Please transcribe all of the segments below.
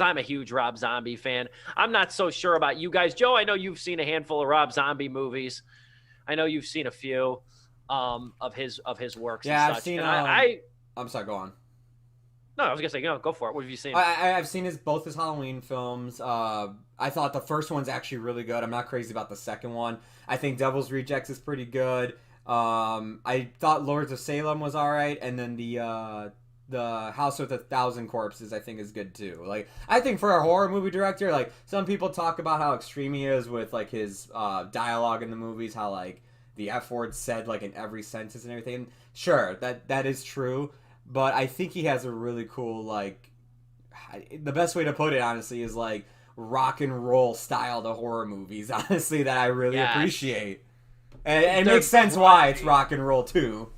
I'm a huge Rob Zombie fan. I'm not so sure about you guys. Joe, I know you've seen a handful of Rob Zombie movies. I know you've seen a few of his works and Yeah, I've such. seen. And I I'm sorry. Go on. no, I was gonna say, go for it. What have you seen? I've seen both his Halloween films. I thought the first one's actually really good. I'm not crazy about the second one. I think Devil's Rejects is pretty good. I thought Lords of Salem was all right, and then the House with a Thousand Corpses I think is good too. Like I think for a horror movie director, like some people talk about how extreme he is with like his dialogue in the movies, how like the F word said like in every sentence and everything. And sure, that is true, but I think he has a really cool like the best way to put it honestly is like rock and roll style to horror movies honestly that I really Yes. appreciate. And it They're makes sense why it's grungy. rock and roll too.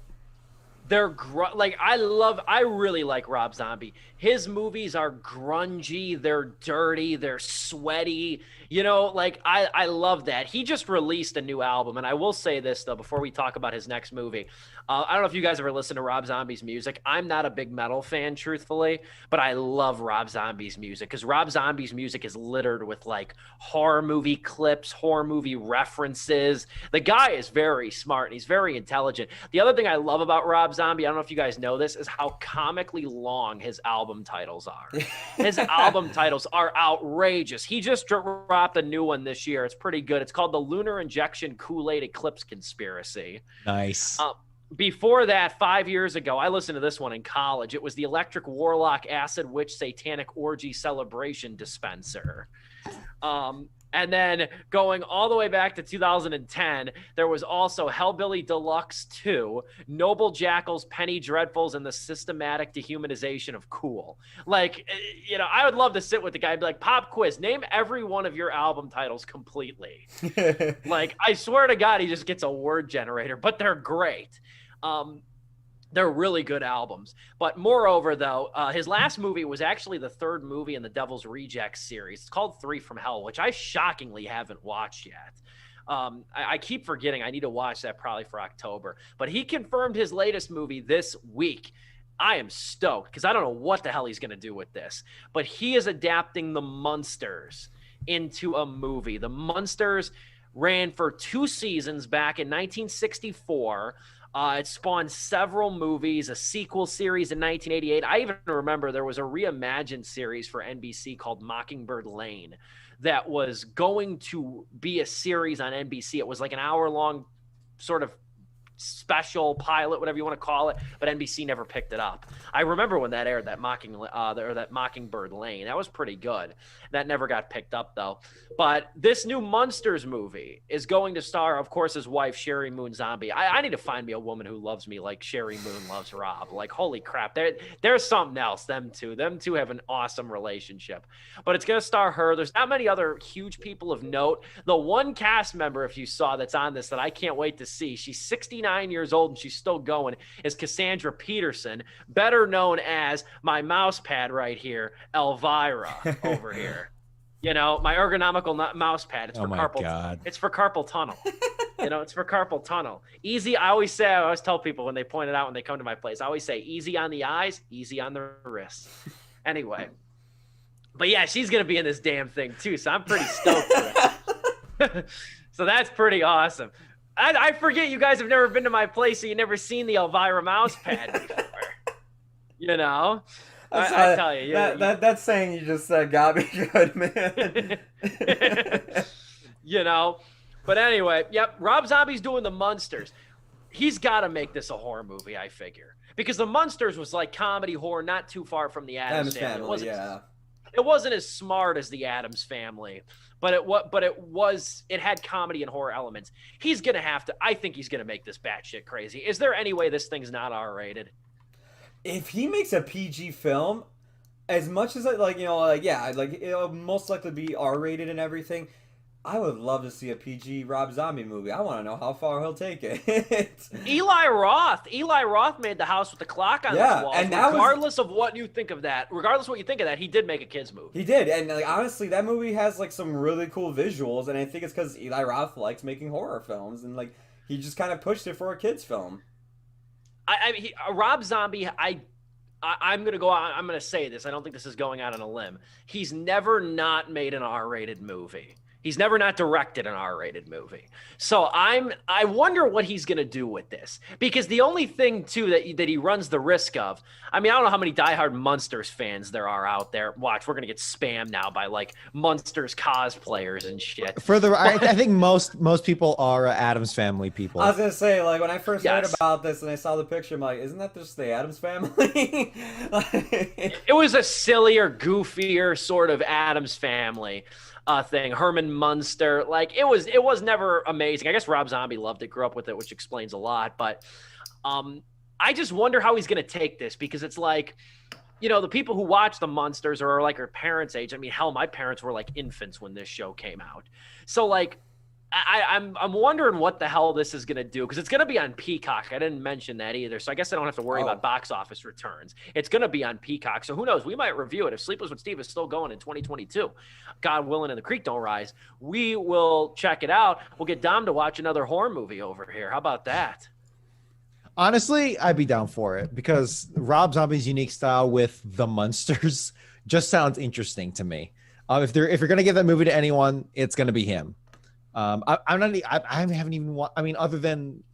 Like I really like Rob Zombie. His movies are grungy, they're dirty, they're sweaty. Like I love that. He just released a new album, and I will say this though before we talk about his next movie. I don't know if you guys ever listen to Rob Zombie's music. I'm not a big metal fan, truthfully, but I love Rob Zombie's music because Rob Zombie's music is littered with like horror movie clips, horror movie references. The guy is very smart and he's very intelligent. The other thing I love about Rob Zombie, I don't know if you guys know this, is how comically long his album titles are. His album titles are outrageous. He just dropped a new one this year. It's pretty good. It's called The Lunar Injection Kool-Aid Eclipse Conspiracy. Nice. Before that, 5 years ago, I listened to this one in college. It was the Electric Warlock Acid Witch Satanic Orgy Celebration Dispenser. And then going all the way back to 2010, there was also Hellbilly Deluxe 2, Noble Jackals, Penny Dreadfuls, and the Systematic Dehumanization of Cool. Like, I would love to sit with the guy and be like, pop quiz, name every one of your album titles completely. Like, I swear to God, he just gets a word generator, but they're great. They're really good albums. But moreover, though, his last movie was actually the third movie in the Devil's Rejects series. It's called Three from Hell, which I shockingly haven't watched yet. I keep forgetting I need to watch that probably for October. But he confirmed his latest movie this week. I am stoked because I don't know what the hell he's going to do with this. But he is adapting the Munsters into a movie. The Munsters ran for 2 seasons back in 1964. It spawned several movies, a sequel series in 1988. I even remember there was a reimagined series for NBC called Mockingbird Lane that was going to be a series on NBC. It was like an hour-long sort of special pilot, whatever you want to call it, but NBC never picked it up. I remember when that aired, that Mockingbird Lane. That was pretty good. That never got picked up though. But this new Munsters movie is going to star, of course, his wife Sherry Moon Zombie. I need to find me a woman who loves me like Sherry Moon loves Rob. Like, holy crap, there's something else. Them two have an awesome relationship. But it's going to star her. There's not many other huge people of note. The one cast member, if you saw, that's on this that I can't wait to see. She's 69 years old and she's still going, is Cassandra Peterson, better known as my mouse pad right here, Elvira over here. My ergonomical mouse pad. It's for carpal. God. It's for carpal tunnel. It's for carpal tunnel. Easy. I always tell people when they point it out when they come to my place, I always say easy on the eyes, easy on the wrists. Anyway, but yeah, she's gonna be in this damn thing too, so I'm pretty stoked for it. So that's pretty awesome. I forget you guys have never been to my place, so you never seen the Elvira mouse pad before. I tell you, that saying you just said got me good, man. But anyway, yep. Rob Zombie's doing the Munsters. He's got to make this a horror movie, I figure, because the Munsters was like comedy horror, not too far from the Addams Family. It wasn't as smart as the Addams Family, but it had comedy and horror elements. He's gonna have to. I think he's gonna make this batshit crazy. Is there any way this thing's not R-rated? If he makes a PG film, as much as it'll most likely be R-rated and everything, I would love to see a PG Rob Zombie movie. I want to know how far he'll take it. Eli Roth made The House with the Clock on the wall. And regardless of what you think of that, he did make a kids movie. He did, and honestly, that movie has some really cool visuals, and I think it's because Eli Roth likes making horror films, and he just kind of pushed it for a kids film. Rob Zombie, I'm going to go out. I'm going to say this. I don't think this is going out on a limb. He's never not made an R-rated movie. He's never not directed an R-rated movie. So I wonder what he's going to do with this, because the only thing too that he runs the risk of, I mean, I don't know how many diehard Munsters fans there are out there. Watch, we're going to get spammed now by like Munsters cosplayers and shit. I think most people are Addams Family people. I was going to say, like, when I first heard about this and I saw the picture, I'm like, isn't that just the Addams Family? It was a sillier, goofier sort of Addams Family thing. Herman Munster, like it was never amazing. I guess Rob Zombie loved it, grew up with it, which explains a lot. But I just wonder how he's going to take this, because it's like, you know, the people who watch the Munsters are like our parents' age. I mean, hell, my parents were like infants when this show came out. So like, I'm wondering what the hell this is going to do, because it's going to be on Peacock. I didn't mention that either, so I guess I don't have to worry about box office returns. It's going to be on Peacock, so who knows? We might review it. If Sleepless with Steve is still going in 2022, God willing and the creek don't rise, we will check it out. We'll get Dom to watch another horror movie over here. How about that? Honestly, I'd be down for it, because Rob Zombie's unique style with the Munsters just sounds interesting to me. If you're going to give that movie to anyone, it's going to be him. I haven't even I mean, other than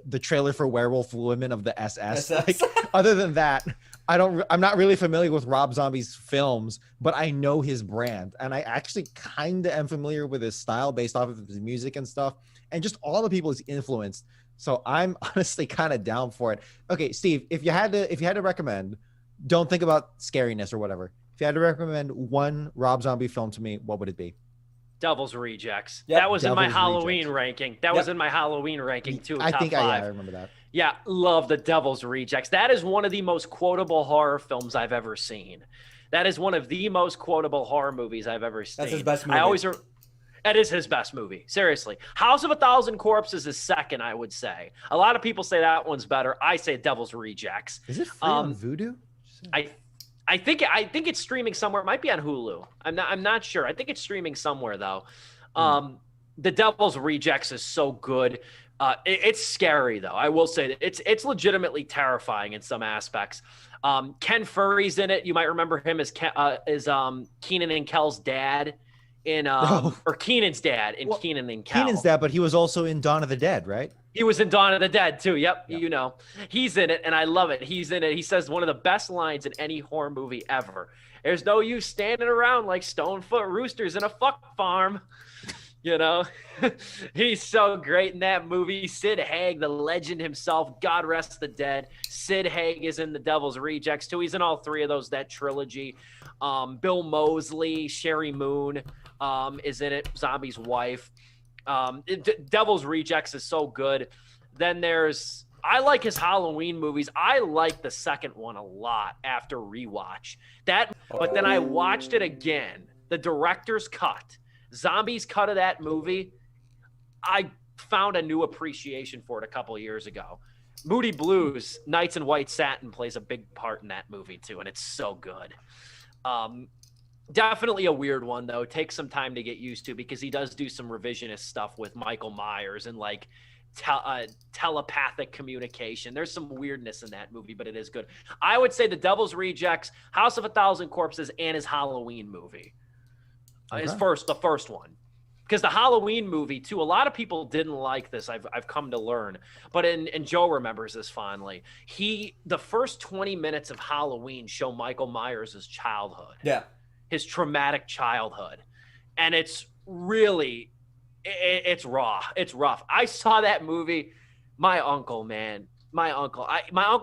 the trailer for Werewolf Women of the SS. Like, other than that, I'm not really familiar with Rob Zombie's films, but I know his brand, and I actually kind of am familiar with his style based off of his music and stuff, and just all the people he's influenced. So I'm honestly kind of down for it. Okay, Steve, if you had to recommend, don't think about scariness or whatever. If you had to recommend one Rob Zombie film to me, what would it be? Devil's Rejects. Yep. That was Devil's in my Halloween Rejects. ranking. That was in my Halloween ranking too. I top think five. I remember that. Yeah, love the Devil's Rejects. That is one of the most quotable horror films I've ever seen. That is one of the most quotable horror movies I've ever seen. That's his best movie. That is his best movie. Seriously. House of a Thousand Corpses is second, I would say. A lot of people say that one's better. I say Devil's Rejects. Is it free on Vudu? I think it's streaming somewhere. It might be on Hulu. I'm not sure. I think it's streaming somewhere though. The Devil's Rejects is so good. It's scary though. I will say that it's legitimately terrifying in some aspects. Ken Furry's in it. You might remember him as Keenan and Kel's dad or Keenan's dad in Keenan and Kel. Keenan's dad, but he was also in Dawn of the Dead, right? He was in Dawn of the Dead too. Yep. You know, he's in it and I love it. He's in it. He says one of the best lines in any horror movie ever. There's no use standing around like stone-foot roosters in a fuck farm. You know, he's so great in that movie. Sid Haig, the legend himself, God rest the dead. Sid Haig is in the Devil's Rejects too. He's in all three of those, that trilogy. Bill Moseley, Sherry Moon is in it, Zombie's wife. Devil's Rejects is so good. Then I like his Halloween movies. I like the second one a lot after rewatch. But then I watched it again, the director's cut. Zombie's cut of that movie, I found a new appreciation for it a couple of years ago. Moody Blues, Nights in White Satin plays a big part in that movie too, and it's so good. Definitely a weird one though. Takes some time to get used to, because he does do some revisionist stuff with Michael Myers and like telepathic communication. There's some weirdness in that movie, but it is good. I would say the Devil's Rejects, House of a Thousand Corpses, and his Halloween movie. The first one, because the Halloween movie too, a lot of people didn't like this. I've come to learn, but and Joe remembers this fondly. The first 20 minutes of Halloween show Michael Myers' childhood, his traumatic childhood, and it's really it's raw. It's rough. I saw that movie. My uncle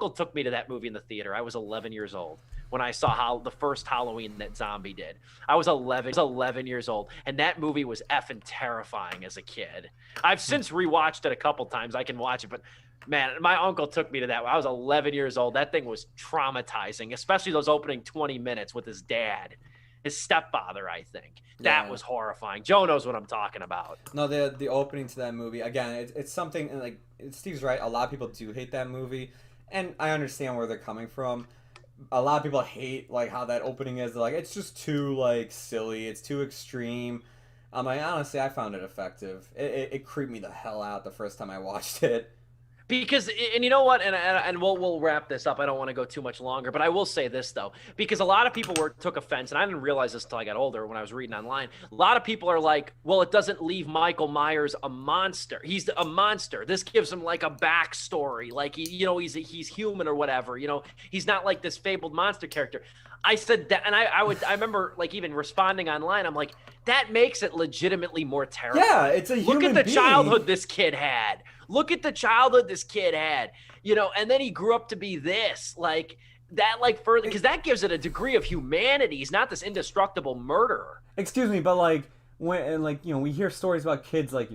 took me to that movie in the theater. I was 11 years old when I saw the first Halloween that Zombie did. I was 11 years old, and that movie was effing terrifying as a kid. I've since rewatched it a couple times. I can watch it, but man, my uncle took me to that. I was 11 years old. That thing was traumatizing, especially those opening 20 minutes with his dad, his stepfather, I think. That was horrifying. Joe knows what I'm talking about. No, the opening to that movie, again, it's something, and like Steve's right, a lot of people do hate that movie, and I understand where they're coming from. A lot of people hate like how that opening is. They're like, it's just too like silly. It's too extreme. Honestly, I found it effective. It creeped me the hell out the first time I watched it. Because, and you know what, and we'll wrap this up. I don't want to go too much longer, but I will say this though, because a lot of people took offense, and I didn't realize this till I got older when I was reading online. A lot of people are like, well, it doesn't leave Michael Myers a monster. He's a monster. This gives him like a backstory, like he's human or whatever. He's not like this fabled monster character. I said that, and I remember like even responding online. I'm like, that makes it legitimately more terrible. Yeah, it's a human Look at the being. childhood this kid had. Look at the childhood this kid had, and then he grew up to be this, like that, like further, because that gives it a degree of humanity. He's not this indestructible murderer. Excuse me, but like we hear stories about kids like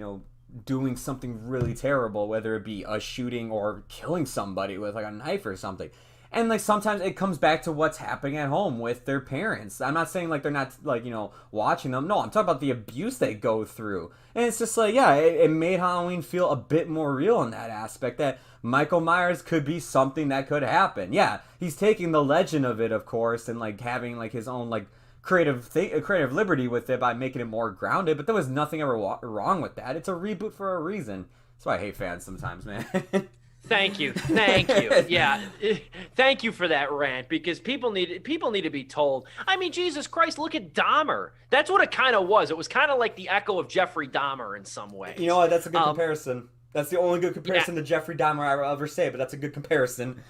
doing something really terrible, whether it be a shooting or killing somebody with like a knife or something. And like sometimes it comes back to what's happening at home with their parents. I'm not saying like they're not like watching them. No, I'm talking about the abuse they go through. And it's just like, yeah, it made Halloween feel a bit more real in that aspect, that Michael Myers could be something that could happen. Yeah, he's taking the legend of it, of course, and like having like his own like creative liberty with it by making it more grounded. But there was nothing ever wrong with that. It's a reboot for a reason. That's why I hate fans sometimes, man. Thank you. Yeah, thank you for that rant, because people need to be told. I mean, Jesus Christ, look at Dahmer. That's what it kind of was. It was kind of like the echo of Jeffrey Dahmer in some ways. You know what? That's a good comparison. That's the only good comparison to Jeffrey Dahmer I will ever say, but that's a good comparison.